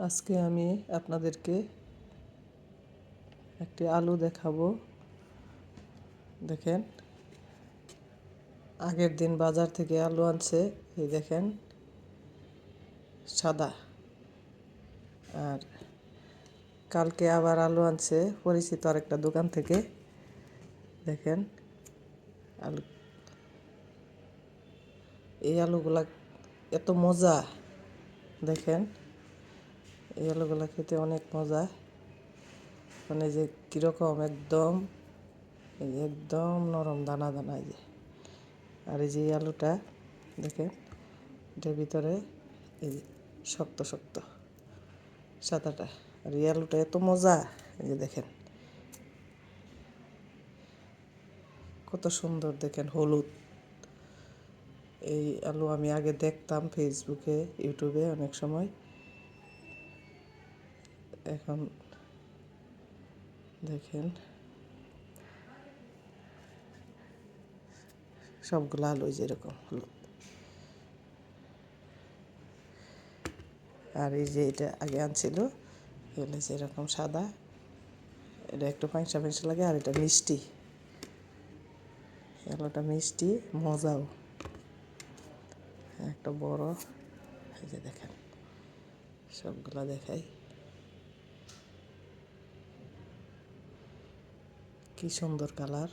আজকে আমি আপনাদেরকে একটি আলু দেখাবো। দেখেন, আগের দিন বাজার থেকে আলু আনছে, এই দেখেন সাদা। আর কালকে আবার আলু আনছে পরিচিত আরেকটা দোকান থেকে। দেখেন আলু, এই আলুগুলা এত মজা। দেখেন এই আলুগুলা খেতে অনেক মজা, মানে যে কীরকম একদম একদম নরম দানা দানা। এই যে, আর এই যে এই আলুটা দেখেন, এটার ভিতরে এই যে শক্ত শক্ত সাদাটা। আর এই আলুটা এত মজা, এই যে দেখেন কত সুন্দর। দেখেন হলুদ। এই আলু আমি আগে দেখতাম ফেসবুকে, ইউটিউবে অনেক সময়। এখন দেখেন সবগুলো আলু যেরকম হলুদ। আর এই যে এটা আগে আনছিল, এগুলো যেরকম সাদা, এটা একটু পাঁচা পাঁচা লাগে। আর এটা মিষ্টি, আলুটা মিষ্টি, মজাও একটা বড়। এই যে দেখেন সবগুলা দেখাই, কি সুন্দর কালার।